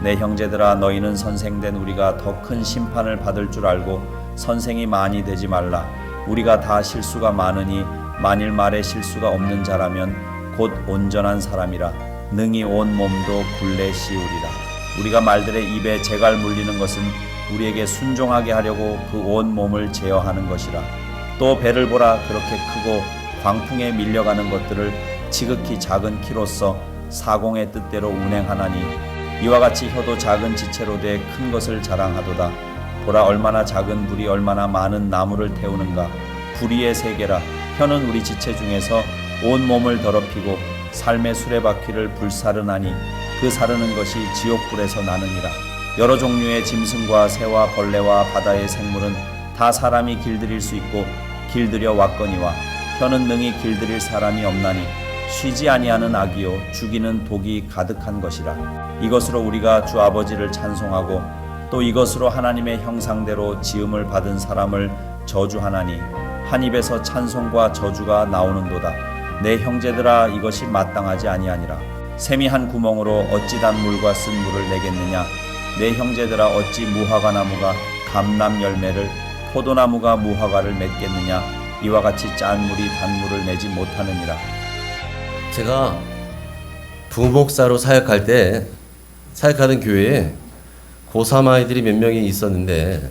내 형제들아, 너희는 선생된 우리가 더 큰 심판을 받을 줄 알고 선생이 많이 되지 말라. 우리가 다 실수가 많으니 만일 말에 실수가 없는 자라면 곧 온전한 사람이라 능히 온 몸도 굴레 씌우리라. 우리가 말들의 입에 재갈 물리는 것은 우리에게 순종하게 하려고 그 온 몸을 제어하는 것이라. 또 배를 보라. 그렇게 크고 광풍에 밀려가는 것들을 지극히 작은 키로서 사공의 뜻대로 운행하나니 이와 같이 혀도 작은 지체로 돼 큰 것을 자랑하도다. 보라, 얼마나 작은 불이 얼마나 많은 나무를 태우는가. 불의의 세계라. 혀는 우리 지체 중에서 온 몸을 더럽히고 삶의 수레바퀴를 불사르나니 그 사르는 것이 지옥불에서 나느니라. 여러 종류의 짐승과 새와 벌레와 바다의 생물은 다 사람이 길들일 수 있고 길들여 왔거니와 혀는 능히 길들일 사람이 없나니 쉬지 아니하는 악이요 죽이는 독이 가득한 것이라. 이것으로 우리가 주 아버지를 찬송하고 또 이것으로 하나님의 형상대로 지음을 받은 사람을 저주하나니 한 입에서 찬송과 저주가 나오는도다. 내 형제들아, 이것이 마땅하지 아니하니라. 샘이 한 구멍으로 어찌 단물과 쓴 물을 내겠느냐. 내 형제들아, 어찌 무화과 나무가 감람 열매를 포도나무가 무화과를 맺겠느냐. 이와 같이 짠 물이 단물을 내지 못하느니라. 제가 부목사로 사역할 때 사역하던 교회에 고3 아이들이 몇 명이 있었는데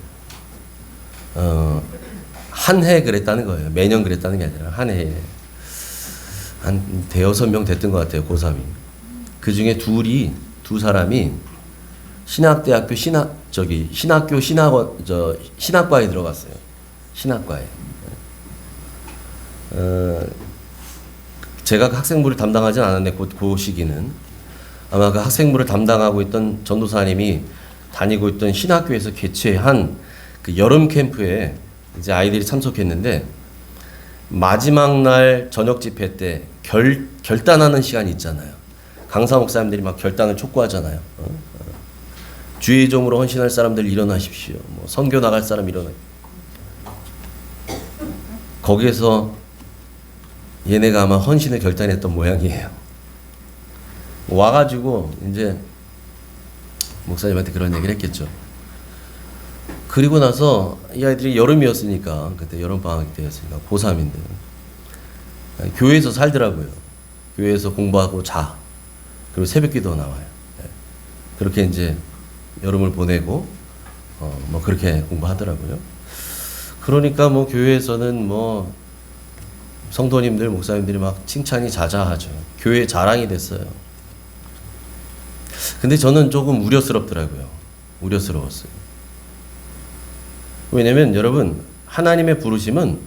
한 해 그랬다는 거예요. 매년 그랬다는 게 아니라 한 해에 한 대여섯 명 됐던 것 같아요. 고3이. 그 중에 두 사람이 신학대학교 신학과에 들어갔어요. 신학과에. 제가 그 학생부를 담당하진 않았는데 그 시기는 아마 그 학생부를 담당하고 있던 전도사님이 다니고 있던 신학교에서 개최한 그 여름 캠프에 이제 아이들이 참석했는데 마지막 날 저녁 집회 때 결단하는 시간이 있잖아요. 강사 목사님들이 막 결단을 촉구하잖아요. 주의 종으로 헌신할 사람들 일어나십시오. 뭐 선교 나갈 사람 일어나. 거기에서 얘네가 아마 헌신을 결단했던 모양이에요. 와가지고 이제 목사님한테 그런 얘기를 했겠죠. 그리고 나서 이 아이들이 여름이었으니까 그때 여름 방학 때였으니까 고3인데 교회에서 살더라고요. 교회에서 공부하고 자. 그리고 새벽기도 나와요. 그렇게 이제 여름을 보내고 뭐 그렇게 공부하더라고요. 그러니까 뭐 교회에서는 뭐 성도님들, 목사님들이 막 칭찬이 자자하죠. 교회 자랑이 됐어요. 근데 저는 조금 우려스럽더라고요. 우려스러웠어요. 왜냐면 여러분, 하나님의 부르심은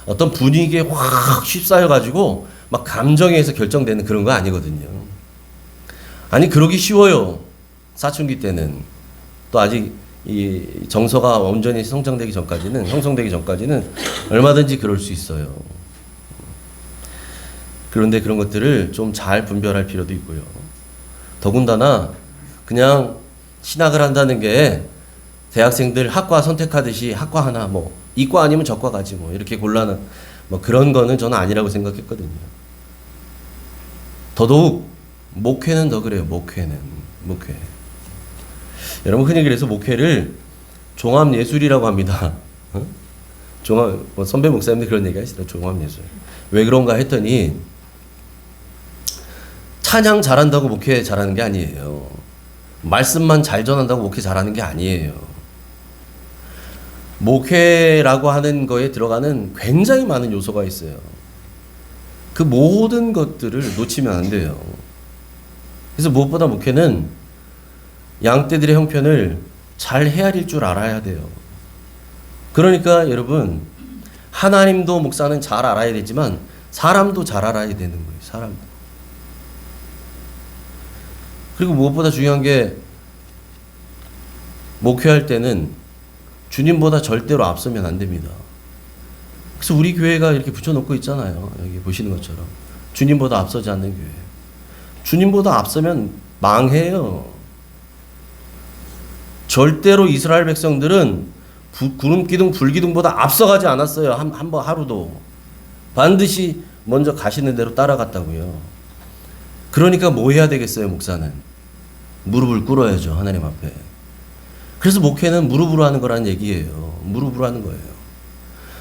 어떤 분위기에 확 휩싸여가지고 막 감정에 의해서 결정되는 그런 거 아니거든요. 아니, 그러기 쉬워요. 사춘기 때는. 또 아직 이 정서가 온전히 형성되기 전까지는 얼마든지 그럴 수 있어요. 그런데 그런 것들을 좀 잘 분별할 필요도 있고요. 더군다나 그냥 신학을 한다는 게 대학생들 학과 선택하듯이 학과 하나 뭐 이과 아니면 저과 가지 뭐 이렇게 곤란한 뭐 그런 거는 저는 아니라고 생각했거든요. 더더욱 목회는 더 그래요. 목회. 여러분, 흔히 그래서 목회를 종합예술이라고 합니다. 뭐 선배 목사님들 그런 얘기 하시더라고요. 종합예술. 왜 그런가 했더니 찬양 잘한다고 목회 잘하는 게 아니에요. 말씀만 잘 전한다고 목회 잘하는 게 아니에요. 목회라고 하는 거에 들어가는 굉장히 많은 요소가 있어요. 그 모든 것들을 놓치면 안 돼요. 그래서 무엇보다 목회는 양떼들의 형편을 잘 헤아릴 줄 알아야 돼요. 그러니까 여러분, 하나님도 목사는 잘 알아야 되지만 사람도 잘 알아야 되는 거예요. 사람도. 그리고 무엇보다 중요한 게 목회할 때는 주님보다 절대로 앞서면 안 됩니다. 그래서 우리 교회가 이렇게 붙여놓고 있잖아요. 여기 보시는 것처럼. 주님보다 앞서지 않는 교회. 주님보다 앞서면 망해요. 절대로 이스라엘 백성들은 구름 기둥, 불 기둥보다 앞서가지 않았어요. 한 번 하루도. 반드시 먼저 가시는 대로 따라갔다고요. 그러니까 뭐 해야 되겠어요, 목사는? 무릎을 꿇어야죠, 하나님 앞에. 그래서 목회는 무릎으로 하는 거라는 얘기예요. 무릎으로 하는 거예요.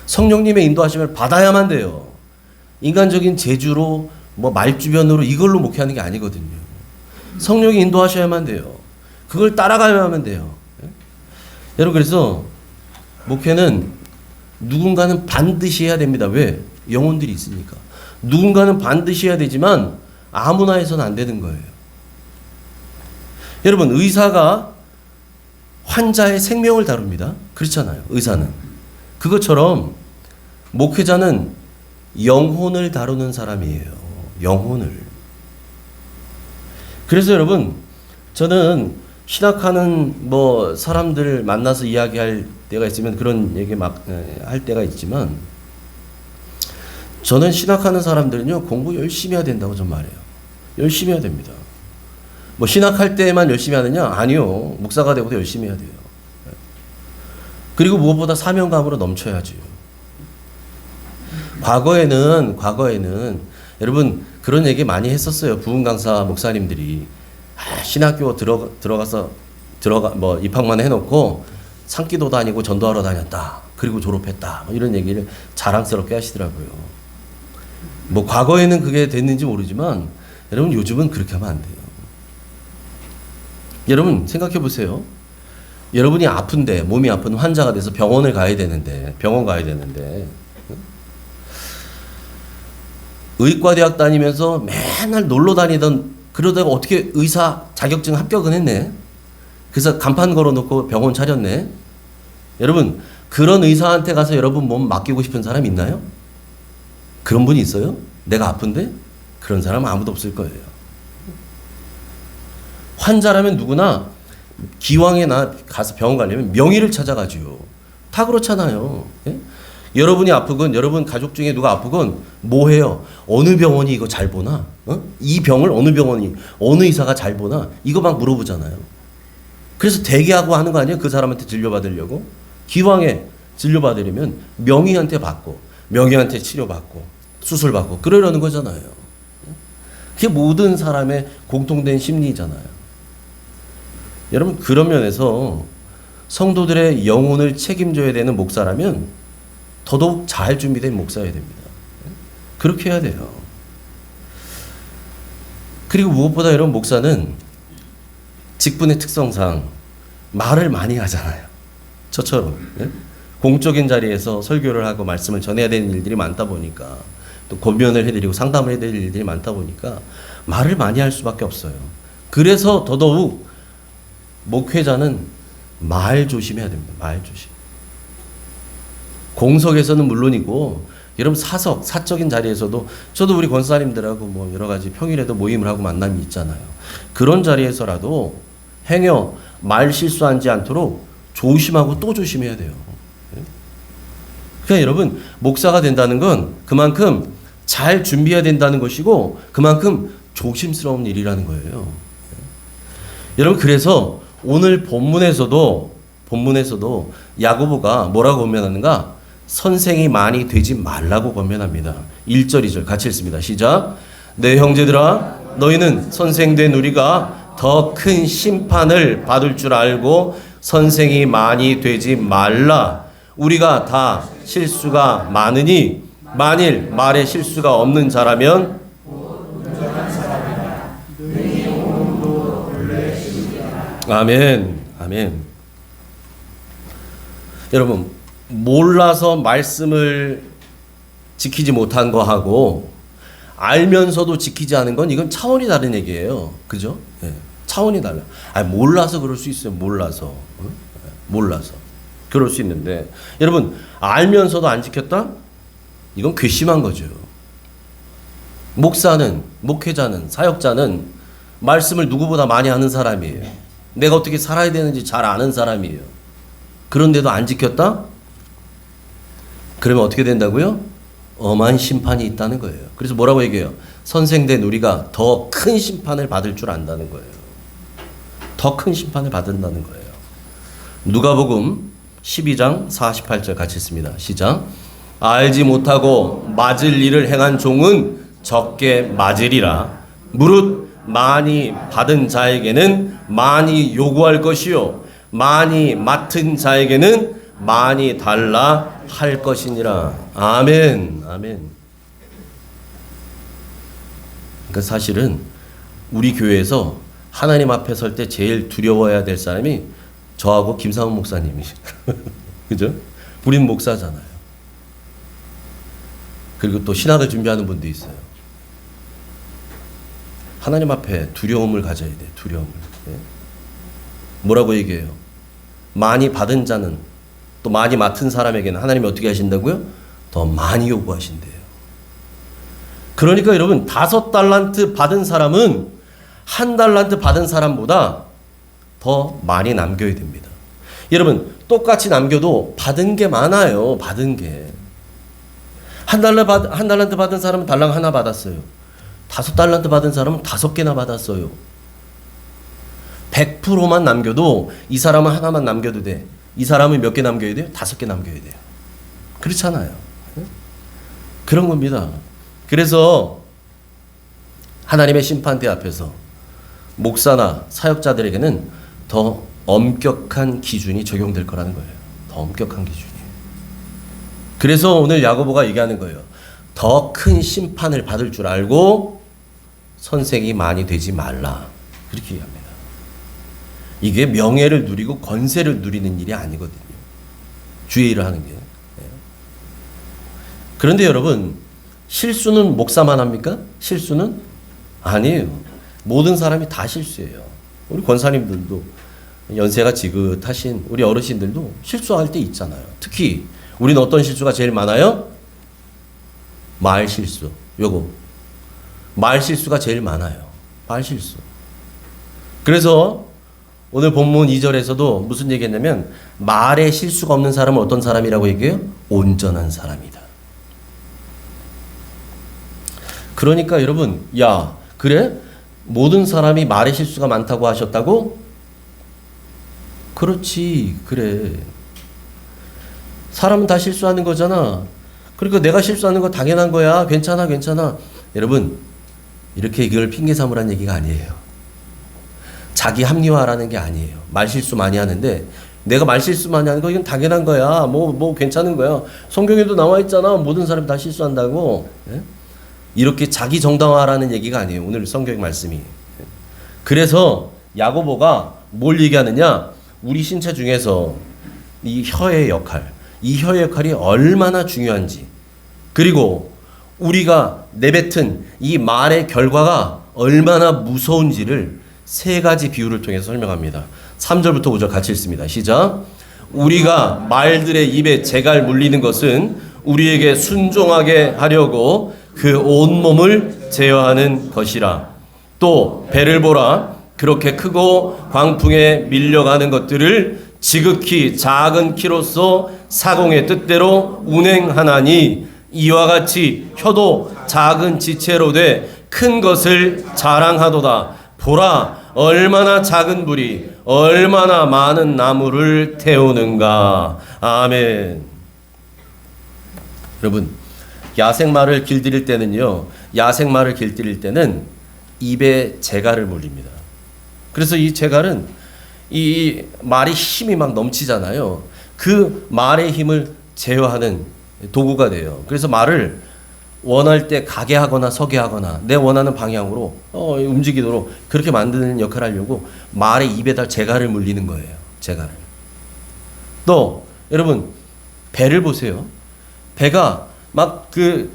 성령님의 인도하심을 받아야만 돼요. 인간적인 재주로 뭐 말주변으로 이걸로 목회하는 게 아니거든요. 성령이 인도하셔야만 돼요. 그걸 따라가야만 돼요. 여러분, 그래서 목회는 누군가는 반드시 해야 됩니다. 왜? 영혼들이 있으니까. 누군가는 반드시 해야 되지만 아무나 해서는 안 되는 거예요. 여러분, 의사가 환자의 생명을 다룹니다. 그렇잖아요. 의사는. 그것처럼 목회자는 영혼을 다루는 사람이에요. 영혼을. 그래서 여러분, 저는 신학하는 뭐 사람들 만나서 이야기할 때가 있으면 그런 얘기 막 할 때가 있지만, 저는 신학하는 사람들은요, 공부 열심히 해야 된다고 좀 말해요. 열심히 해야 됩니다. 뭐 신학할 때만 열심히 하느냐? 아니요. 목사가 되고도 열심히 해야 돼요. 그리고 무엇보다 사명감으로 넘쳐야지요. 과거에는 여러분 그런 얘기 많이 했었어요. 부흥 강사 목사님들이 신학교 들어가 뭐 입학만 해놓고 산기도 다니고 전도하러 다녔다. 그리고 졸업했다. 뭐 이런 얘기를 자랑스럽게 하시더라고요. 뭐 과거에는 그게 됐는지 모르지만 여러분 요즘은 그렇게 하면 안 돼요. 여러분 생각해 보세요. 여러분이 아픈데, 몸이 아픈 환자가 돼서 병원 가야 되는데 의과대학 다니면서 맨날 놀러 다니던, 그러다가 어떻게 의사 자격증 합격은 했네. 그래서 간판 걸어놓고 병원 차렸네. 여러분 그런 의사한테 가서 여러분 몸 맡기고 싶은 사람 있나요? 그런 분이 있어요? 내가 아픈데? 그런 사람 아무도 없을 거예요. 환자라면 누구나 기왕에 나 가서 병원 가려면 명의를 찾아가지요. 다 그렇잖아요. 예? 여러분이 아프건 여러분 가족 중에 누가 아프건 뭐 해요? 어느 병원이 이거 잘 보나? 이 병을 어느 병원이, 어느 의사가 잘 보나? 이거 막 물어보잖아요. 그래서 대기하고 하는 거 아니에요? 그 사람한테 진료받으려고? 기왕에 진료받으려면 명의한테 받고, 명의한테 치료받고, 수술받고, 그러려는 거잖아요. 그게 모든 사람의 공통된 심리잖아요. 여러분 그런 면에서 성도들의 영혼을 책임져야 되는 목사라면 더더욱 잘 준비된 목사여야 됩니다. 그렇게 해야 돼요. 그리고 무엇보다 여러분 목사는 직분의 특성상 말을 많이 하잖아요. 저처럼 공적인 자리에서 설교를 하고 말씀을 전해야 되는 일들이 많다 보니까, 또 권면을 해드리고 상담을 해드릴 일들이 많다 보니까 말을 많이 할 수밖에 없어요. 그래서 더더욱 목회자는 말 조심해야 됩니다. 말 조심. 공석에서는 물론이고 여러분 사적인 자리에서도, 저도 우리 권사님들하고 뭐 여러 가지 평일에도 모임을 하고 만남이 있잖아요. 그런 자리에서라도 행여 말 실수하지 않도록 조심하고 또 조심해야 돼요. 그러니까 여러분 목사가 된다는 건 그만큼 잘 준비해야 된다는 것이고 그만큼 조심스러운 일이라는 거예요. 여러분 그래서 오늘 본문에서도 야고보가 뭐라고 권면하는가? 선생이 많이 되지 말라고 권면합니다. 1절 2절 같이 읽습니다. 시작. 내 형제들아 너희는 선생된 우리가 더 큰 심판을 받을 줄 알고 선생이 많이 되지 말라. 우리가 다 실수가 많으니 만일 말에 실수가 없는 자라면 아멘. 아멘. 여러분 몰라서 말씀을 지키지 못한 거하고 알면서도 지키지 않은 건 이건 차원이 다른 얘기예요. 그죠? 네. 차원이 달라. 몰라서 그럴 수 있어요. 몰라서 그럴 수 있는데 여러분 알면서도 안 지켰다? 이건 괘씸한 거죠. 목회자는 사역자는 말씀을 누구보다 많이 하는 사람이에요. 내가 어떻게 살아야 되는지 잘 아는 사람이에요. 그런데도 안 지켰다? 그러면 어떻게 된다고요? 엄한 심판이 있다는 거예요. 그래서 뭐라고 얘기해요? 선생된 우리가 더 큰 심판을 받을 줄 안다는 거예요. 더 큰 심판을 받는다는 거예요. 누가복음 12장 48절 같이 읽습니다. 시작. 알지 못하고 맞을 일을 행한 종은 적게 맞으리라. 무릇 많이 받은 자에게는 많이 요구할 것이요 많이 맡은 자에게는 많이 달라 할 것이니라. 아멘. 아멘. 그러니까 사실은 우리 교회에서 하나님 앞에 설 때 제일 두려워해야 될 사람이 저하고 김상훈 목사님이시죠. 그죠? 우린 목사잖아요. 그리고 또 신학을 준비하는 분도 있어요. 하나님 앞에 두려움을 가져야 돼요. 두려움을. 예? 뭐라고 얘기해요? 많이 받은 자는 또 많이 맡은 사람에게는 하나님이 어떻게 하신다고요? 더 많이 요구하신대요. 그러니까 여러분 5달란트 받은 사람은 1달란트 받은 사람보다 더 많이 남겨야 됩니다. 여러분 똑같이 남겨도 받은 게 많아요. 받은 게. 한 달란트 받은 사람은 달랑 하나 받았어요. 5달란트 받은 사람은 5개나 받았어요. 100%만 남겨도 이 사람은 하나만 남겨도 돼. 이 사람은 몇 개 남겨야 돼요? 5개 남겨야 돼요. 그렇잖아요. 그런 겁니다. 그래서 하나님의 심판대 앞에서 목사나 사역자들에게는 더 엄격한 기준이 적용될 거라는 거예요. 더 엄격한 기준이. 그래서 오늘 야고보가 얘기하는 거예요. 더 큰 심판을 받을 줄 알고 선생이 많이 되지 말라. 그렇게 얘기합니다. 이게 명예를 누리고 권세를 누리는 일이 아니거든요. 주의 일을 하는 게. 그런데 여러분 실수는 목사만 합니까? 실수는 아니에요. 모든 사람이 다 실수해요. 우리 권사님들도 연세가 지긋하신 우리 어르신들도 실수할 때 있잖아요. 특히 우리는 어떤 실수가 제일 많아요? 말 실수. 요거. 말 실수가 제일 많아요. 말 실수. 그래서 오늘 본문 2절에서도 무슨 얘기했냐면 말에 실수가 없는 사람은 어떤 사람이라고 얘기해요? 온전한 사람이다. 그러니까 여러분, 야, 그래? 모든 사람이 말에 실수가 많다고 하셨다고? 그렇지, 그래. 사람은 다 실수하는 거잖아. 그러니까 내가 실수하는 거 당연한 거야. 괜찮아, 괜찮아. 여러분, 이렇게 이걸 핑계 삼으라는 얘기가 아니에요. 자기 합리화라는 게 아니에요. 말실수 많이 하는데 내가 말실수 많이 하는 거 이건 당연한 거야. 뭐 괜찮은 거야. 성경에도 나와 있잖아. 모든 사람이 다 실수한다고. 예? 이렇게 자기 정당화라는 얘기가 아니에요. 오늘 성경 말씀이. 그래서 야고보가 뭘 얘기하느냐? 우리 신체 중에서 이 혀의 역할, 이 혀의 역할이 얼마나 중요한지, 그리고 우리가 내뱉은 이 말의 결과가 얼마나 무서운지를 3가지 비유를 통해서 설명합니다. 3절부터 5절 같이 읽습니다. 시작. 우리가 말들의 입에 재갈 물리는 것은 우리에게 순종하게 하려고 그 온몸을 제어하는 것이라. 또 배를 보라. 그렇게 크고 광풍에 밀려가는 것들을 지극히 작은 키로서 사공의 뜻대로 운행하나니 이와 같이 혀도 작은 지체로 돼 큰 것을 자랑하도다. 보라, 얼마나 작은 불이 얼마나 많은 나무를 태우는가. 아멘. 여러분, 야생마를 길들일 때는요, 야생마를 길들일 때는 입에 재갈을 물립니다. 그래서 이 재갈은 이 말이 힘이 막 넘치잖아요. 그 말의 힘을 제어하는 도구가 돼요. 그래서 말을 원할 때 가게 하거나 서게 하거나 내 원하는 방향으로 움직이도록 그렇게 만드는 역할을 하려고 말의 입에다 재갈을 물리는 거예요. 재갈을. 또 여러분 배를 보세요. 배가 막 그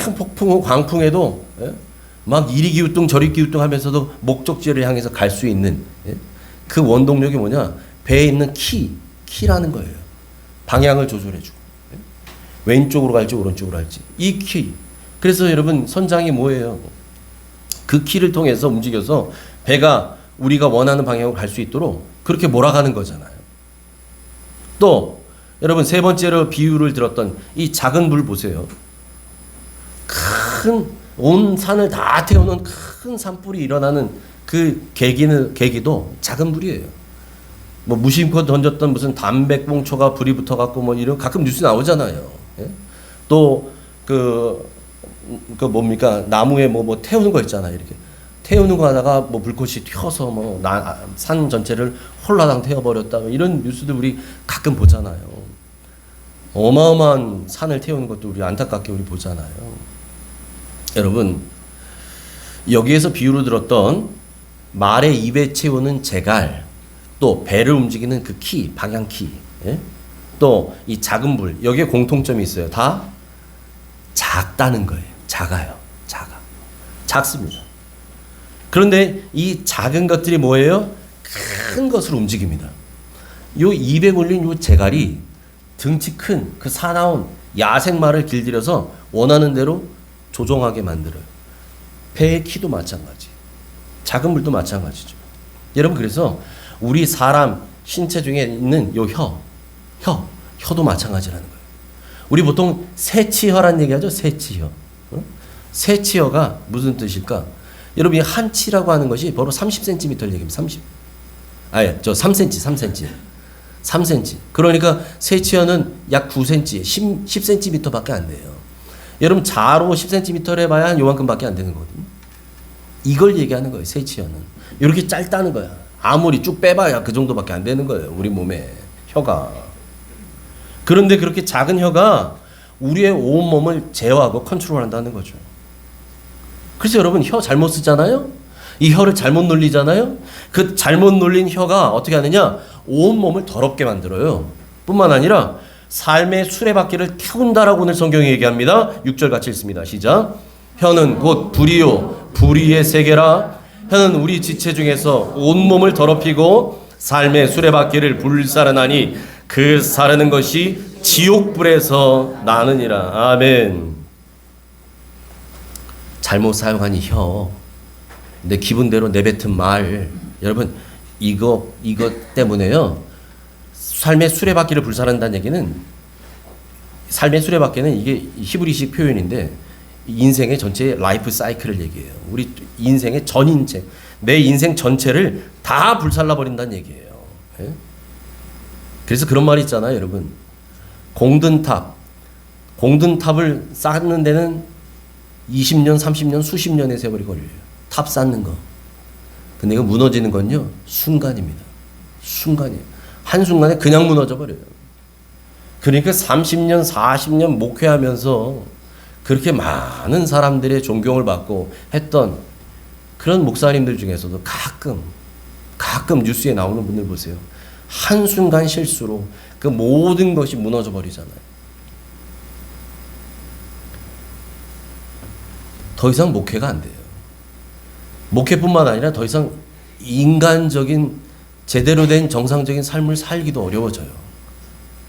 큰 폭풍 광풍에도 막 이리 기우뚱 저리 기우뚱 하면서도 목적지를 향해서 갈 수 있는 그 원동력이 뭐냐? 배에 있는 키라는 거예요. 방향을 조절해주고 왼쪽으로 갈지 오른쪽으로 갈지 이 키. 그래서 여러분 선장이 뭐예요? 그 키를 통해서 움직여서 배가 우리가 원하는 방향으로 갈 수 있도록 그렇게 몰아가는 거잖아요. 또 여러분 3번째로 비유를 들었던 이 작은 불 보세요. 큰 온 산을 다 태우는 큰 산불이 일어나는 그 계기도 작은 불이에요. 뭐 무심코 던졌던 무슨 담배꽁초가 불이 붙어갖고 뭐 이런 가끔 뉴스 나오잖아요. 예? 또 그 뭡니까 나무에 뭐 태우는 거 있잖아요. 이렇게 태우는 거 하다가 뭐 불꽃이 튀어서 뭐 산 전체를 홀라당 태워버렸다, 뭐 이런 뉴스들 우리 가끔 보잖아요. 어마어마한 산을 태우는 것도 우리 안타깝게 우리 보잖아요. 여러분, 여기에서 비유로 들었던 말의 입에 채우는 제갈, 또 배를 움직이는 그 키, 방향키, 예? 또 이 작은 불, 여기에 공통점이 있어요. 다 작다는 거예요. 작아요. 작습니다. 그런데 이 작은 것들이 뭐예요? 큰 것을 움직입니다. 요 입에 물린 요 제갈이 등치 큰 그 사나운 야생마를 길들여서 원하는 대로 조종하게 만들어요. 배의 키도 마찬가지. 작은 불도 마찬가지죠. 여러분, 그래서 우리 사람 신체 중에 있는 요 혀도 마찬가지라는 거예요. 우리 보통 새치혀란 얘기하죠. 새치혀. 새치혀가 무슨 뜻일까? 여러분, 이 한 치라고 하는 것이 바로 30cm를 얘기합니다. 3cm. 그러니까 새치혀는 약 9cm, 10cm밖에 안 돼요. 여러분, 자로 10cm를 해봐야 한 요만큼밖에 안 되는 거거든요. 이걸 얘기하는 거예요. 새치혀는 이렇게 짧다는 거야. 아무리 쭉 빼봐야 그 정도밖에 안 되는 거예요. 우리 몸에 혀가. 그런데 그렇게 작은 혀가 우리의 온 몸을 제어하고 컨트롤한다는 거죠. 그래서 여러분, 혀 잘못 쓰잖아요. 이 혀를 잘못 놀리잖아요. 그 잘못 놀린 혀가 어떻게 하느냐? 온 몸을 더럽게 만들어요. 뿐만 아니라 삶의 수레바퀴를 태운다라고 오늘 성경이 얘기합니다. 6절 같이 읽습니다. 시작. 혀는 곧 불이요 불의의 세계라. 혀는 우리 지체 중에서 온 몸을 더럽히고 삶의 수레바퀴를 불사르나니 그 사르는 것이 지옥불에서 나느니라. 아멘. 잘못 사용한 이 혀, 내 기분대로 내뱉은 말, 여러분, 이것 때문에요. 삶의 수레바퀴를 불사른다는 얘기는, 삶의 수레바퀴는 이게 히브리식 표현인데 인생의 전체 라이프 사이클을 얘기해요. 우리 인생의 전 인생, 내 인생 전체를 다 불살라 버린다는 얘기예요. 예? 그래서 그런 말이 있잖아요, 여러분. 공든탑을 쌓는 데는 20년, 30년, 수십 년의 세월이 걸려요. 탑 쌓는 거. 근데 이거 무너지는 건요, 순간입니다. 순간이에요. 한순간에 그냥 무너져 버려요. 그러니까 30년, 40년 목회하면서 그렇게 많은 사람들의 존경을 받고 했던 그런 목사님들 중에서도 가끔 뉴스에 나오는 분들 보세요. 한순간 실수로 그 모든 것이 무너져 버리잖아요. 더 이상 목회가 안 돼요. 목회뿐만 아니라 더 이상 인간적인 제대로 된 정상적인 삶을 살기도 어려워져요.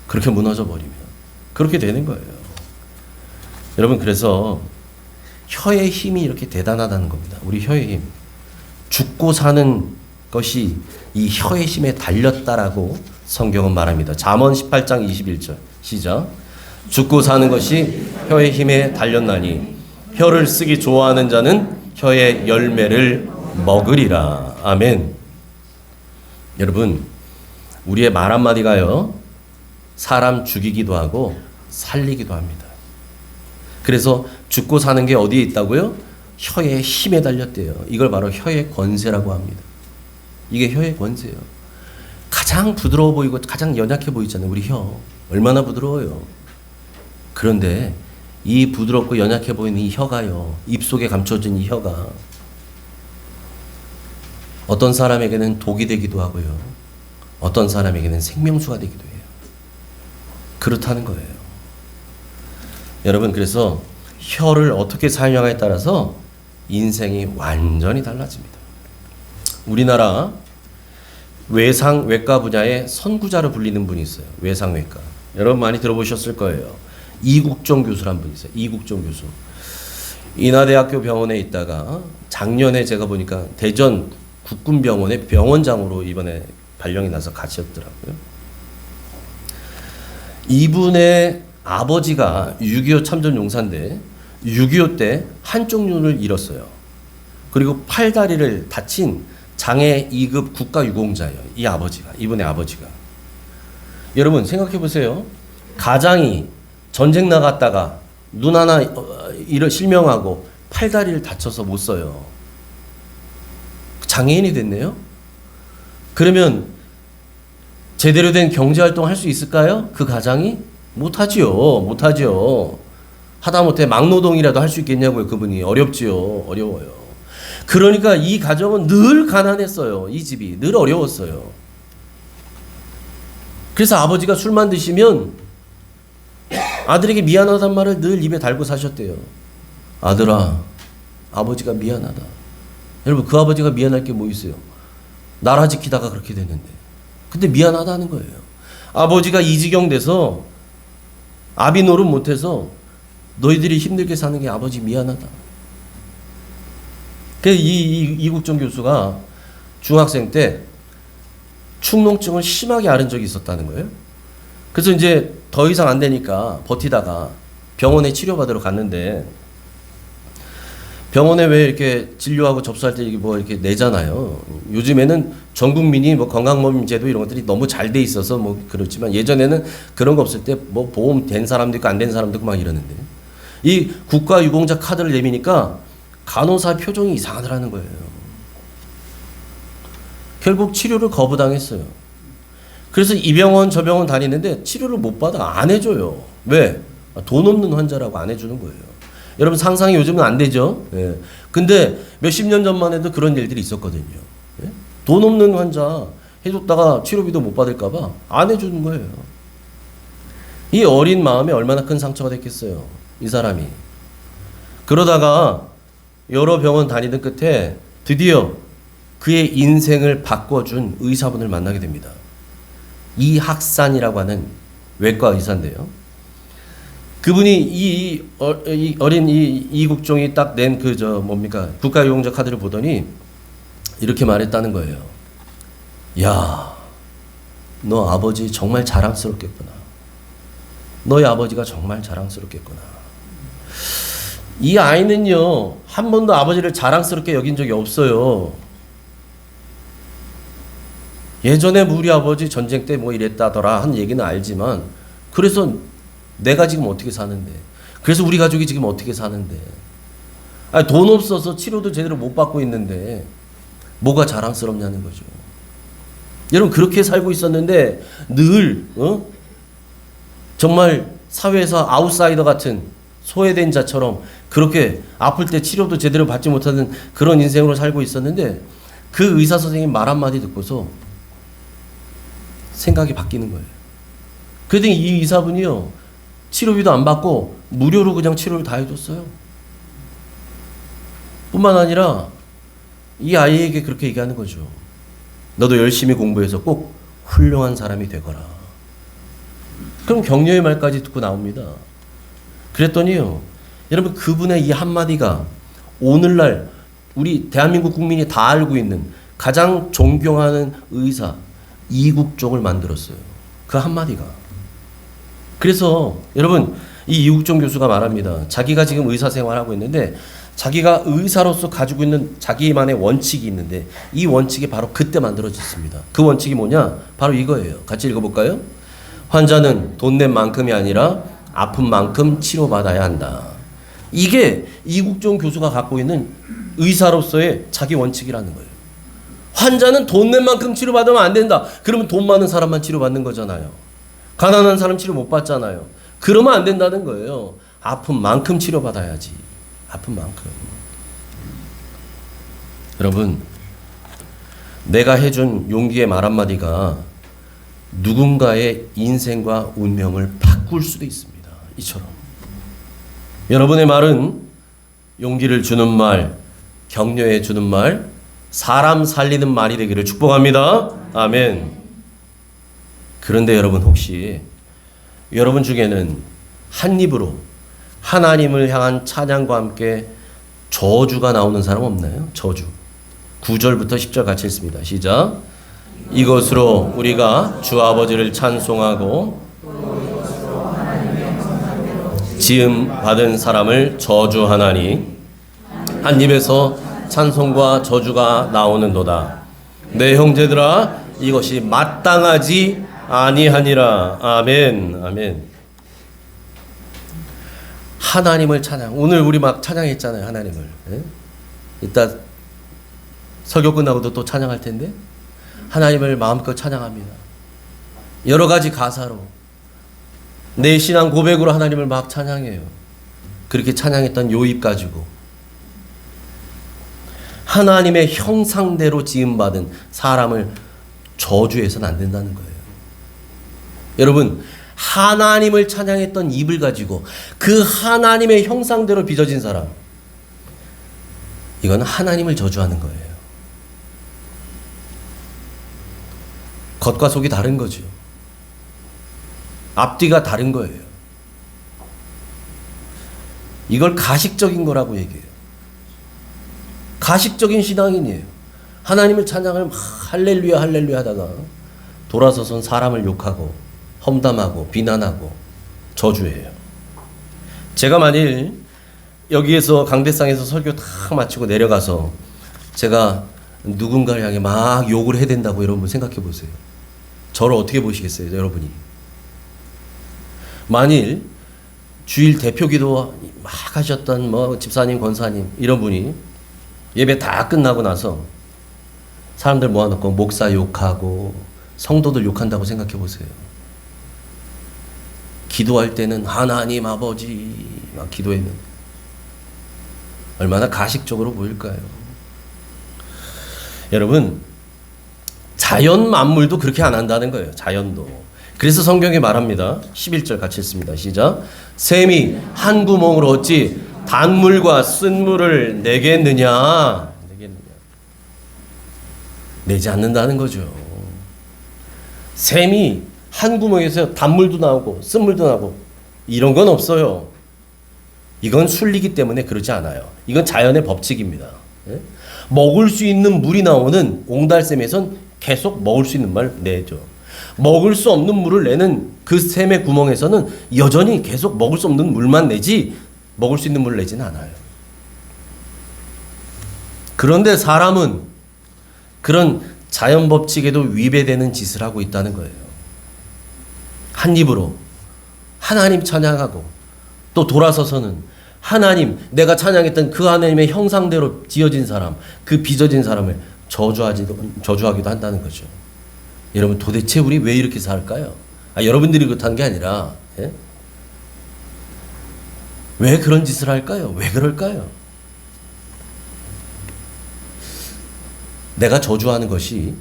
그렇게 무너져 버리면 그렇게 되는 거예요. 여러분, 그래서 혀의 힘이 이렇게 대단하다는 겁니다. 우리 혀의 힘. 죽고 사는 것이 이 혀의 힘에 달렸다라고 성경은 말합니다. 잠언 18장 21절 시작. 죽고 사는 것이 혀의 힘에 달렸나니 혀를 쓰기 좋아하는 자는 혀의 열매를 먹으리라. 아멘. 여러분, 우리의 말 한마디가요, 사람 죽이기도 하고 살리기도 합니다. 그래서 죽고 사는 게 어디에 있다고요? 혀의 힘에 달렸대요. 이걸 바로 혀의 권세라고 합니다. 이게 혀의 권세예요. 가장 부드러워 보이고 가장 연약해 보이잖아요. 우리 혀. 얼마나 부드러워요. 그런데 이 부드럽고 연약해 보이는 이 혀가요, 입속에 감춰진 이 혀가 어떤 사람에게는 독이 되기도 하고요, 어떤 사람에게는 생명수가 되기도 해요. 그렇다는 거예요. 여러분, 그래서 혀를 어떻게 사용하냐에 따라서 인생이 완전히 달라집니다. 우리나라 외상외과 분야의 선구자로 불리는 분이 있어요. 외상외과. 여러분 많이 들어보셨을 거예요. 이국종 교수란 분이 있어요. 이국종 교수. 인하대학교 병원에 있다가 작년에 제가 보니까 대전 국군병원의 병원장으로 이번에 발령이 나서 가셨더라고요. 이분의 아버지가 6.25 참전용사인데 6.25 때 한쪽 눈을 잃었어요. 그리고 팔다리를 다친 장애 2급 국가유공자예요. 이 아버지가, 이분의 아버지가. 여러분 생각해 보세요. 가장이 전쟁 나갔다가 눈 하나 실명하고 팔다리를 다쳐서 못 써요. 장애인이 됐네요. 그러면 제대로 된 경제활동 할 수 있을까요? 그 가장이? 못하지요. 못하죠. 하다못해 막노동이라도 할 수 있겠냐고요. 그분이. 어렵지요. 어려워요. 그러니까 이 가정은 늘 가난했어요. 이 집이 늘 어려웠어요. 그래서 아버지가 술만 드시면 아들에게 미안하단 말을 늘 입에 달고 사셨대요. 아들아, 아버지가 미안하다. 여러분, 그 아버지가 미안할 게 뭐 있어요? 나라 지키다가 그렇게 됐는데. 근데 미안하다는 거예요. 아버지가 이 지경 돼서 아비 노릇 못해서 너희들이 힘들게 사는 게 아버지 미안하다. 그래서 이국종 교수가 중학생 때 축농증을 심하게 앓은 적이 있었다는 거예요. 그래서 이제 더 이상 안 되니까 버티다가 병원에 치료받으러 갔는데, 병원에 왜 이렇게 진료하고 접수할 때 이게 뭐 이렇게 내잖아요. 요즘에는 전 국민이 뭐 건강보험제도 이런 것들이 너무 잘 돼 있어서 뭐 그렇지만, 예전에는 그런 거 없을 때 뭐 보험 된 사람도 있고 안 된 사람도 있고 막 이러는데, 이 국가유공자 카드를 내미니까 간호사 표정이 이상하더라는 거예요. 결국 치료를 거부당했어요. 그래서 이 병원 저 병원 다니는데 치료를 못 받아. 안 해줘요. 왜? 돈 없는 환자라고 안 해주는 거예요. 여러분 상상이 요즘은 안 되죠? 예. 근데 몇십 년 전만 해도 그런 일들이 있었거든요. 예? 돈 없는 환자 해줬다가 치료비도 못 받을까봐 안 해주는 거예요. 이 어린 마음에 얼마나 큰 상처가 됐겠어요. 이 사람이. 그러다가 여러 병원 다니던 끝에 드디어 그의 인생을 바꿔준 의사분을 만나게 됩니다. 이학산이라고 하는 외과 의사인데요. 그분이 이 어린 이국종이 딱 낸 그 뭡니까 국가유공자 카드를 보더니 이렇게 말했다는 거예요. 야, 너 아버지 정말 자랑스럽겠구나. 너희 아버지가 정말 자랑스럽겠구나. 이 아이는요, 한 번도 아버지를 자랑스럽게 여긴 적이 없어요. 예전에 우리 아버지 전쟁 때 뭐 이랬다더라 한 얘기는 알지만, 그래서 내가 지금 어떻게 사는데, 그래서 우리 가족이 지금 어떻게 사는데, 아니, 돈 없어서 치료도 제대로 못 받고 있는데 뭐가 자랑스럽냐는 거죠. 여러분, 그렇게 살고 있었는데 늘 정말 사회에서 아웃사이더 같은 소외된 자처럼 그렇게 아플 때 치료도 제대로 받지 못하는 그런 인생으로 살고 있었는데, 그 의사 선생님 말 한마디 듣고서 생각이 바뀌는 거예요. 그랬더니 이 의사분이요, 치료비도 안 받고 무료로 그냥 치료를 다 해줬어요. 뿐만 아니라 이 아이에게 그렇게 얘기하는 거죠. 너도 열심히 공부해서 꼭 훌륭한 사람이 되거라. 그럼 격려의 말까지 듣고 나옵니다. 그랬더니요, 여러분, 그분의 이 한마디가 오늘날 우리 대한민국 국민이 다 알고 있는 가장 존경하는 의사 이국종을 만들었어요. 그 한마디가. 그래서 여러분, 이 이국종 교수가 말합니다. 자기가 지금 의사 생활하고 있는데 자기가 의사로서 가지고 있는 자기만의 원칙이 있는데, 이 원칙이 바로 그때 만들어졌습니다. 그 원칙이 뭐냐? 바로 이거예요. 같이 읽어볼까요? 환자는 돈 낸 만큼이 아니라 아픈 만큼 치료받아야 한다. 이게 이국종 교수가 갖고 있는 의사로서의 자기 원칙이라는 거예요. 환자는 돈 낸 만큼 치료받으면 안 된다. 그러면 돈 많은 사람만 치료받는 거잖아요. 가난한 사람 치료 못 받잖아요. 그러면 안 된다는 거예요. 아픈 만큼 치료받아야지. 아픈 만큼. 여러분, 내가 해준 용기의 말 한마디가 누군가의 인생과 운명을 바꿀 수도 있습니다. 이처럼. 여러분의 말은 용기를 주는 말, 격려해 주는 말, 사람 살리는 말이 되기를 축복합니다. 아멘. 그런데 여러분, 혹시 여러분 중에는 한 입으로 하나님을 향한 찬양과 함께 저주가 나오는 사람 없나요? 저주. 9절부터 10절 같이 읽습니다. 시작. 이것으로 우리가 주 아버지를 찬송하고 지음 받은 사람을 저주하나니 한 입에서 찬송과 저주가 나오는도다. 내 형제들아, 이것이 마땅하지 아니하니라. 아멘. 아멘. 하나님을 찬양. 오늘 우리 막 찬양했잖아요. 하나님을. 예? 이따 설교 끝나고도 또 찬양할 텐데 하나님을 마음껏 찬양합니다. 여러 가지 가사로 내 신앙 고백으로 하나님을 막 찬양해요. 그렇게 찬양했던 요입 가지고 하나님의 형상대로 지음받은 사람을 저주해서는 안 된다는 거예요. 여러분, 하나님을 찬양했던 입을 가지고 그 하나님의 형상대로 빚어진 사람, 이건 하나님을 저주하는 거예요. 겉과 속이 다른 거죠. 앞뒤가 다른 거예요. 이걸 가식적인 거라고 얘기해요. 가식적인 신앙인이에요. 하나님을 찬양을 막 할렐루야 할렐루야 하다가 돌아서선 사람을 욕하고 험담하고 비난하고 저주해요. 제가 만일 여기에서 강대상에서 설교 다 마치고 내려가서 제가 누군가를 향해 막 욕을 해야 된다고 여러분 생각해 보세요. 저를 어떻게 보시겠어요, 여러분이? 만일 주일 대표기도 막 하셨던 뭐 집사님, 권사님 이런 분이 예배 다 끝나고 나서 사람들 모아놓고 목사 욕하고 성도들 욕한다고 생각해 보세요. 기도할 때는 하나님 아버지 막 기도했는데 얼마나 가식적으로 보일까요? 여러분, 자연 만물도 그렇게 안 한다는 거예요. 자연도. 그래서 성경에 말합니다. 11절 같이 읽습니다. 시작. 샘이 한 구멍으로 어찌 단물과 쓴물을 내겠느냐. 내지 않는다는 거죠. 샘이 한 구멍에서 단물도 나오고 쓴물도 나오고 이런 건 없어요. 이건 순리기 때문에 그러지 않아요. 이건 자연의 법칙입니다. 먹을 수 있는 물이 나오는 옹달샘에선 계속 먹을 수 있는 말 내죠. 먹을 수 없는 물을 내는 그 샘의 구멍에서는 여전히 계속 먹을 수 없는 물만 내지 먹을 수 있는 물을 내지는 않아요. 그런데 사람은 그런 자연 법칙에도 위배되는 짓을 하고 있다는 거예요. 한 입으로 하나님 찬양하고 또 돌아서서는 하나님, 내가 찬양했던 그 하나님의 형상대로 지어진 사람, 그 빚어진 사람을 저주하기도 한다는 거죠. 여러분, 도대체 우리 왜 이렇게 살까요? 여러분들이 그렇다는 게 아니라 왜 그런 짓을 할까요? 왜 그럴까요? 내가 저주하는 것이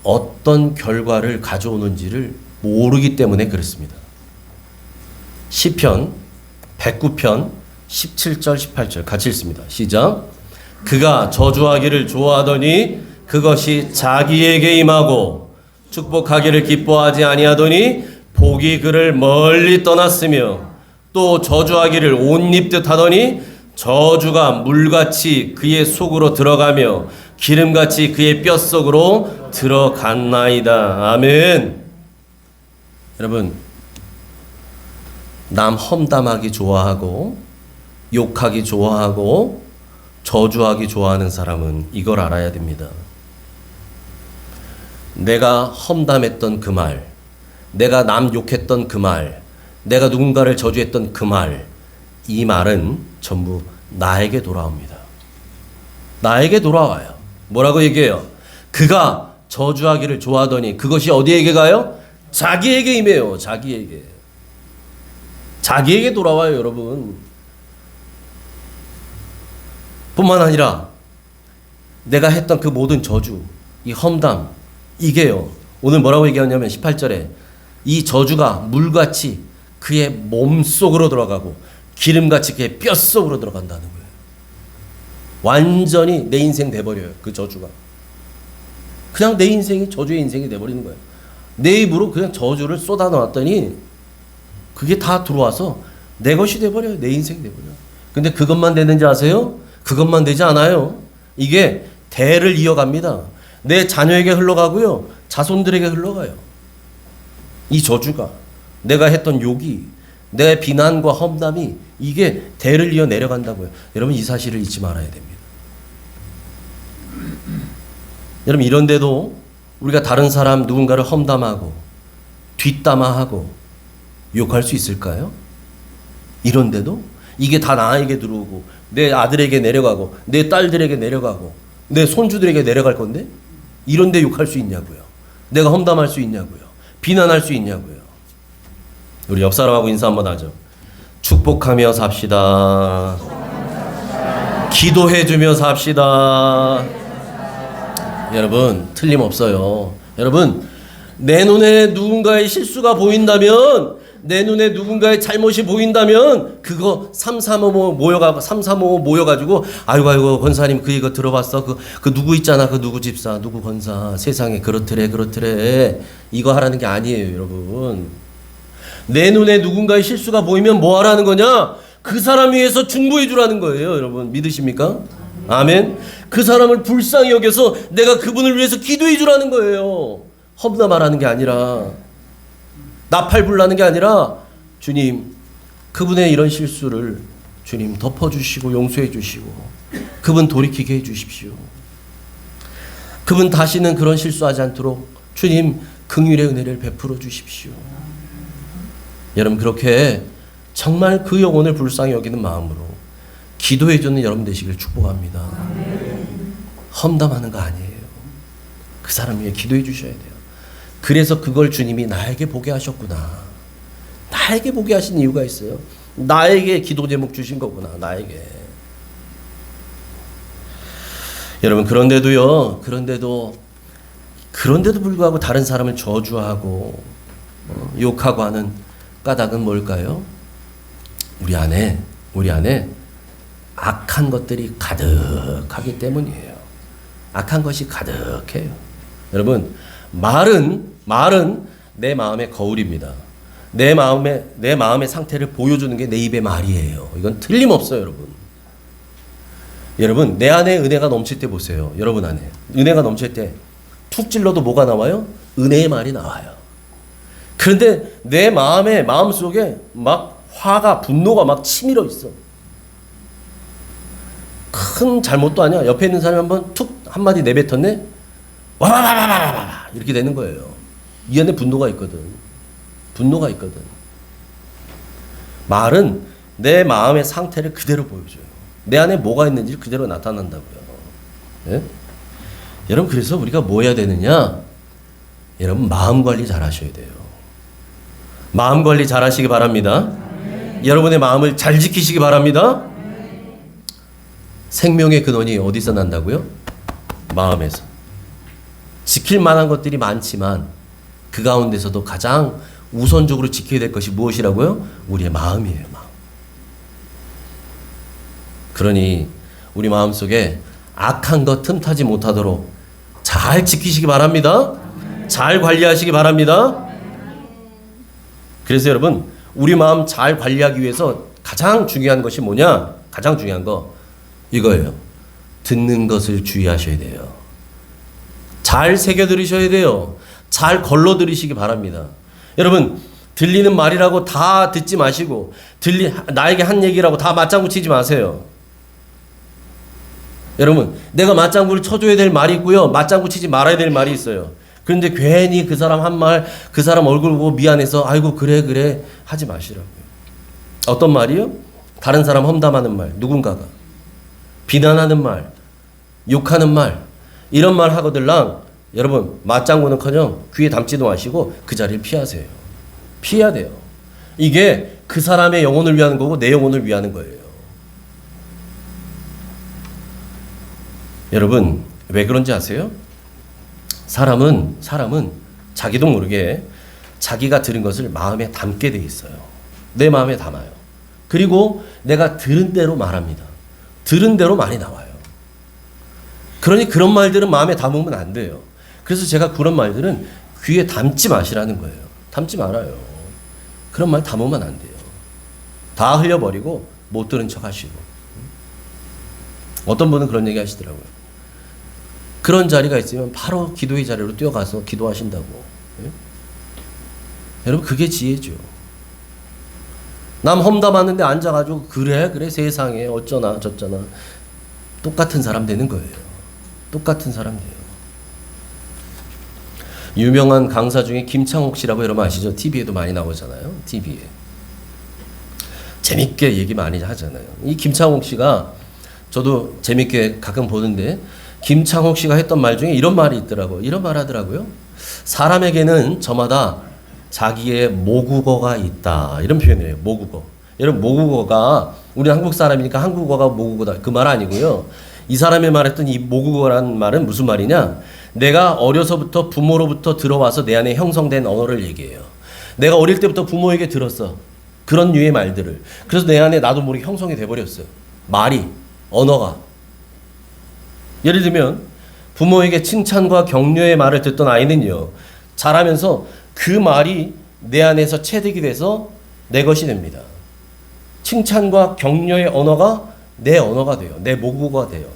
어떤 결과를 가져오는지를 모르기 때문에 그렇습니다. 시편 109편 17절 18절 같이 읽습니다. 시작. 그가 저주하기를 좋아하더니 그것이 자기에게 임하고 축복하기를 기뻐하지 아니하더니 복이 그를 멀리 떠났으며 또 저주하기를 옷 입듯 하더니 저주가 물같이 그의 속으로 들어가며 기름같이 그의 뼛속으로 들어갔나이다. 아멘. 여러분, 남 험담하기 좋아하고 욕하기 좋아하고 저주하기 좋아하는 사람은 이걸 알아야 됩니다. 내가 험담했던 그 말, 내가 남 욕했던 그 말, 내가 누군가를 저주했던 그 말, 이 말은 전부 나에게 돌아옵니다. 나에게 돌아와요. 뭐라고 얘기해요? 그가 저주하기를 좋아하더니 그것이 어디에게 가요? 자기에게 임해요. 자기에게. 자기에게 돌아와요, 여러분. 뿐만 아니라 내가 했던 그 모든 저주, 이 험담, 이게요. 오늘 뭐라고 얘기하냐면 18절에 이 저주가 물같이 그의 몸속으로 들어가고 기름같이 그의 뼛속으로 들어간다는 거예요. 완전히 내 인생 돼버려요. 그 저주가. 그냥 내 인생이 저주의 인생이 돼버리는 거예요. 내 입으로 그냥 저주를 쏟아놓았더니 그게 다 들어와서 내 것이 돼버려요. 내 인생이 돼버려요. 근데 그것만 되는지 아세요? 그것만 되지 않아요. 이게 대를 이어갑니다. 내 자녀에게 흘러가고요. 자손들에게 흘러가요. 이 저주가, 내가 했던 욕이, 내 비난과 험담이 이게 대를 이어 내려간다고요. 여러분, 이 사실을 잊지 말아야 됩니다. 여러분, 이런데도 우리가 다른 사람 누군가를 험담하고 뒷담화하고 욕할 수 있을까요? 이런데도 이게 다 나에게 들어오고 내 아들에게 내려가고 내 딸들에게 내려가고 내 손주들에게 내려갈 건데 이런 데 욕할 수 있냐고요. 내가 험담할 수 있냐고요. 비난할 수 있냐고요. 우리 옆 사람하고 인사 한번 하죠. 축복하며 삽시다. 기도해주며 삽시다. 여러분 틀림없어요. 여러분 내 눈에 누군가의 실수가 보인다면, 내 눈에 누군가의 잘못이 보인다면 그거 335 모여가지고 아이고 권사님 그 이거 들어봤어? 그 누구 있잖아, 그 누구 집사 누구 권사 세상에 그렇더래 이거 하라는 게 아니에요. 여러분 내 눈에 누군가의 실수가 보이면 뭐 하라는 거냐? 그 사람 위해서 중보해 주라는 거예요. 여러분 믿으십니까? 아멘. 그 사람을 불쌍히 여겨서 내가 그분을 위해서 기도해 주라는 거예요. 험담하라는 게 아니라, 나팔불라는 게 아니라, 주님 그분의 이런 실수를 주님 덮어주시고 용서해 주시고 그분 돌이키게 해 주십시오. 그분 다시는 그런 실수하지 않도록 주님 긍휼의 은혜를 베풀어 주십시오. 여러분 그렇게 정말 그 영혼을 불쌍히 여기는 마음으로 기도해 주는 여러분 되시길 축복합니다. 험담하는 거 아니에요. 그 사람 위해 기도해 주셔야 돼요. 그래서 그걸 주님이 나에게 보게 하셨구나. 나에게 보게 하신 이유가 있어요. 나에게 기도 제목 주신 거구나. 나에게. 여러분 그런데도 불구하고 다른 사람을 저주하고 욕하고 하는 까닭은 뭘까요? 우리 안에 악한 것들이 가득하기 때문이에요. 악한 것이 가득해요. 여러분 말은 내 마음의 거울입니다. 내 마음의 상태를 보여주는 게 내 입의 말이에요. 이건 틀림없어요. 여러분 내 안에 은혜가 넘칠 때 보세요. 여러분 안에 은혜가 넘칠 때 툭 찔러도 뭐가 나와요? 은혜의 말이 나와요. 그런데 내 마음속에 막 화가, 분노가 막 치밀어 있어. 큰 잘못도 아니야. 옆에 있는 사람이 한번 툭 한마디 내뱉었네? 와와와와와와 이렇게 되는 거예요. 이 안에 분노가 있거든. 말은 내 마음의 상태를 그대로 보여줘요. 내 안에 뭐가 있는지 그대로 나타난다고요. 예? 여러분 그래서 우리가 뭐 해야 되느냐? 여러분 마음 관리 잘 하셔야 돼요. 마음 관리 잘 하시기 바랍니다. 여러분의 마음을 잘 지키시기 바랍니다. 생명의 근원이 어디서 난다고요? 마음에서. 지킬 만한 것들이 많지만 그 가운데서도 가장 우선적으로 지켜야 될 것이 무엇이라고요? 우리의 마음이에요. 마음. 그러니 우리 마음속에 악한 것 틈타지 못하도록 잘 지키시기 바랍니다. 잘 관리하시기 바랍니다. 그래서 여러분 우리 마음 잘 관리하기 위해서 가장 중요한 것이 뭐냐? 가장 중요한 거 이거예요. 듣는 것을 주의하셔야 돼요. 잘 새겨 들으셔야 돼요. 잘 걸러 들으시기 바랍니다. 여러분 들리는 말이라고 다 듣지 마시고 나에게 한 얘기라고 다 맞장구 치지 마세요. 여러분 내가 맞장구를 쳐줘야 될 말이 있고요. 맞장구 치지 말아야 될 말이 있어요. 그런데 괜히 그 사람 한 말, 그 사람 얼굴 보고 미안해서 아이고 그래 하지 마시라고요. 어떤 말이요? 다른 사람 험담하는 말, 누군가가 비난하는 말, 욕하는 말, 이런 말 하거들랑 여러분 맞장구는커녕 귀에 담지도 마시고 그 자리를 피하세요. 피해야 돼요. 이게 그 사람의 영혼을 위하는 거고 내 영혼을 위하는 거예요. 여러분 왜 그런지 아세요? 사람은 자기도 모르게 자기가 들은 것을 마음에 담게 돼 있어요. 내 마음에 담아요. 그리고 내가 들은 대로 말합니다. 들은 대로 말이 나와요. 그러니 그런 말들은 마음에 담으면 안 돼요. 그래서 제가 그런 말들은 귀에 담지 마시라는 거예요. 담지 말아요. 그런 말 담으면 안 돼요. 다 흘려버리고 못 들은 척 하시고. 어떤 분은 그런 얘기 하시더라고요. 그런 자리가 있으면 바로 기도의 자리로 뛰어가서 기도하신다고. 예? 여러분 그게 지혜죠. 남 험담하는데 앉아가지고 그래 세상에 어쩌나 저쩌나 똑같은 사람 되는 거예요. 똑같은 사람 돼요. 유명한 강사 중에 김창옥 씨라고 여러분 아시죠? TV에도 많이 나오잖아요. TV에 재밌게 얘기 많이 하잖아요. 이 김창옥 씨가 저도 재밌게 가끔 보는데 김창옥 씨가 했던 말 중에 이런 말이 있더라고요. 이런 말 하더라고요. 사람에게는 저마다 자기의 모국어가 있다. 이런 표현을 해요. 모국어. 여러분, 모국어가, 우리는 한국 사람이니까 한국어가 모국어다. 그 말 아니고요. 이 사람이 말했던 이 모국어라는 말은 무슨 말이냐? 내가 어려서부터 부모로부터 들어와서 내 안에 형성된 언어를 얘기해요. 내가 어릴 때부터 부모에게 들었어. 그런 류의 말들을. 그래서 내 안에 나도 모르게 형성이 돼버렸어요. 말이, 언어가. 예를 들면 부모에게 칭찬과 격려의 말을 듣던 아이는요, 자라면서 그 말이 내 안에서 체득이 돼서 내 것이 됩니다. 칭찬과 격려의 언어가 내 언어가 돼요. 내 모국어가 돼요.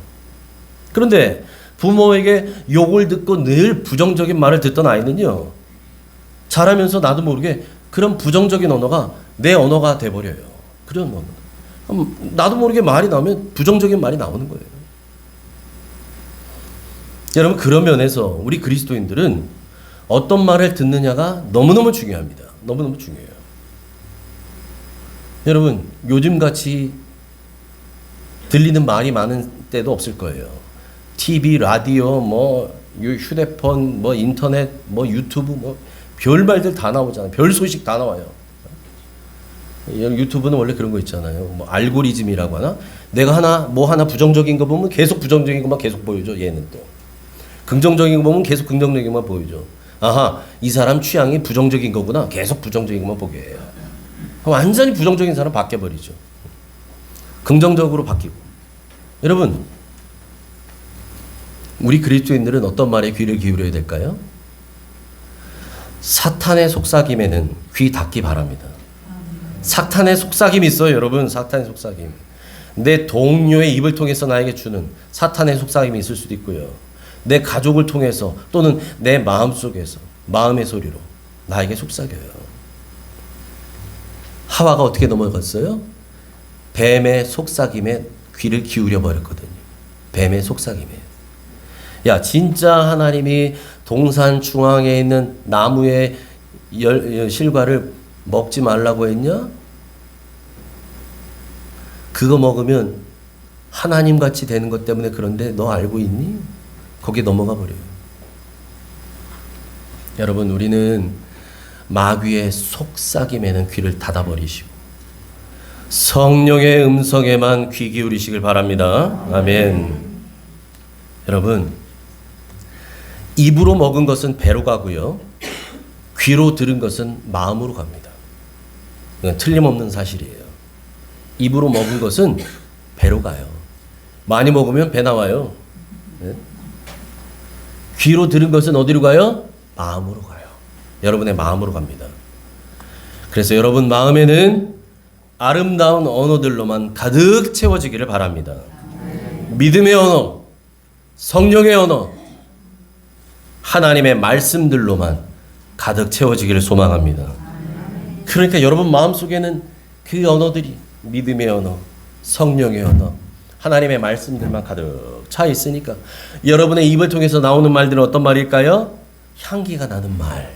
그런데 부모에게 욕을 듣고 늘 부정적인 말을 듣던 아이는요, 자라면서 나도 모르게 그런 부정적인 언어가 내 언어가 돼버려요. 그런 언어. 나도 모르게 말이 나오면 부정적인 말이 나오는 거예요. 여러분, 그런 면에서 우리 그리스도인들은 어떤 말을 듣느냐가 너무너무 중요합니다. 너무너무 중요해요. 여러분, 요즘같이 들리는 말이 많은 때도 없을 거예요. TV, 라디오, 뭐 휴대폰, 뭐 인터넷, 뭐 유튜브, 뭐 별 말들 다 나오잖아요. 별 소식 다 나와요. 유튜브는 원래 그런 거 있잖아요. 뭐 알고리즘이라고 하나? 내가 하나 부정적인 거 보면 계속 부정적인 것만 계속 보여줘. 얘는 또 긍정적인 거 보면 계속 긍정적인 것만 보여줘. 아하, 이 사람 취향이 부정적인 거구나. 계속 부정적인 것만 보게 해요. 완전히 부정적인 사람 바뀌어버리죠. 긍정적으로 바뀌고. 여러분, 우리 그리스도인들은 어떤 말에 귀를 기울여야 될까요? 사탄의 속삭임에는 귀 닫기 바랍니다. 사탄의 속삭임이 있어요, 여러분. 사탄의 속삭임. 내 동료의 입을 통해서 나에게 주는 사탄의 속삭임이 있을 수도 있고요. 내 가족을 통해서 또는 내 마음 속에서 마음의 소리로 나에게 속삭여요. 하와가 어떻게 넘어갔어요? 뱀의 속삭임에 귀를 기울여 버렸거든요. 뱀의 속삭임에. 야, 진짜 하나님이 동산 중앙에 있는 나무의 실과를 먹지 말라고 했냐? 그거 먹으면 하나님같이 되는 것 때문에 그런데 너 알고 있니? 거기에 넘어가 버려요. 여러분, 우리는 마귀의 속삭임에는 귀를 닫아버리시고 성령의 음성에만 귀 기울이시길 바랍니다. 아멘. 여러분, 입으로 먹은 것은 배로 가고요, 귀로 들은 것은 마음으로 갑니다. 이건 틀림없는 사실이에요. 입으로 먹은 것은 배로 가요. 많이 먹으면 배 나와요. 네? 귀로 들은 것은 어디로 가요? 마음으로 가요. 여러분의 마음으로 갑니다. 그래서 여러분 마음에는 아름다운 언어들로만 가득 채워지기를 바랍니다. 믿음의 언어, 성령의 언어, 하나님의 말씀들로만 가득 채워지기를 소망합니다. 그러니까 여러분 마음속에는 그 언어들이 믿음의 언어, 성령의 언어, 하나님의 말씀들만 가득 차 있으니까 여러분의 입을 통해서 나오는 말들은 어떤 말일까요? 향기가 나는 말,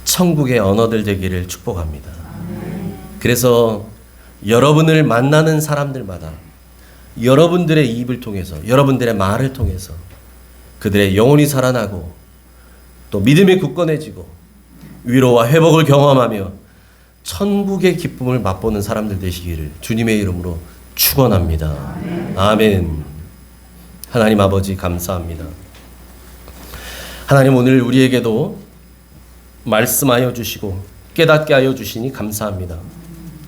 천국의 언어들 되기를 축복합니다. 그래서 여러분을 만나는 사람들마다 여러분들의 입을 통해서, 여러분들의 말을 통해서 그들의 영혼이 살아나고 또 믿음이 굳건해지고 위로와 회복을 경험하며 천국의 기쁨을 맛보는 사람들 되시기를 주님의 이름으로 축원합니다. 아멘. 하나님 아버지 감사합니다. 하나님, 오늘 우리에게도 말씀하여 주시고 깨닫게 하여 주시니 감사합니다.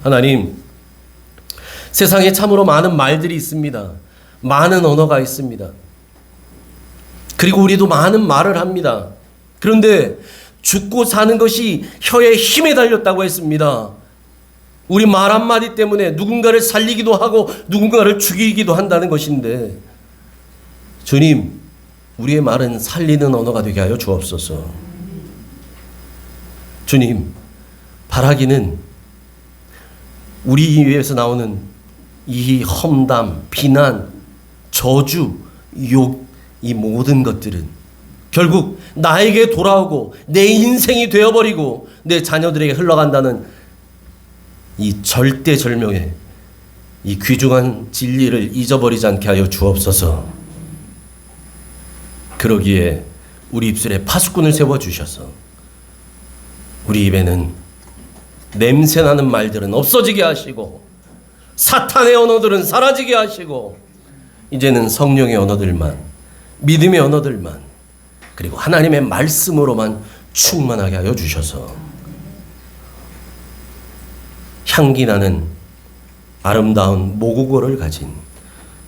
하나님, 세상에 참으로 많은 말들이 있습니다. 많은 언어가 있습니다. 그리고 우리도 많은 말을 합니다. 그런데 죽고 사는 것이 혀의 힘에 달렸다고 했습니다. 우리 말 한마디 때문에 누군가를 살리기도 하고 누군가를 죽이기도 한다는 것인데, 주님, 우리의 말은 살리는 언어가 되게 하여 주옵소서. 주님, 바라기는 우리 입에서 나오는 이 험담, 비난, 저주, 욕, 이 모든 것들은 결국 나에게 돌아오고 내 인생이 되어버리고 내 자녀들에게 흘러간다는 이 절대절명의 이 귀중한 진리를 잊어버리지 않게 하여 주옵소서. 그러기에 우리 입술에 파수꾼을 세워주셔서 우리 입에는 냄새나는 말들은 없어지게 하시고 사탄의 언어들은 사라지게 하시고 이제는 성령의 언어들만, 믿음의 언어들만, 그리고 하나님의 말씀으로만 충만하게 하여 주셔서 향기나는 아름다운 모국어를 가진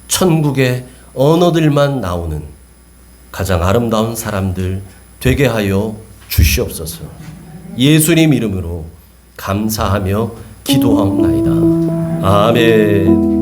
천국의 언어들만 나오는 가장 아름다운 사람들 되게 하여 주시옵소서. 예수님 이름으로 감사하며 기도하옵나이다. 아멘.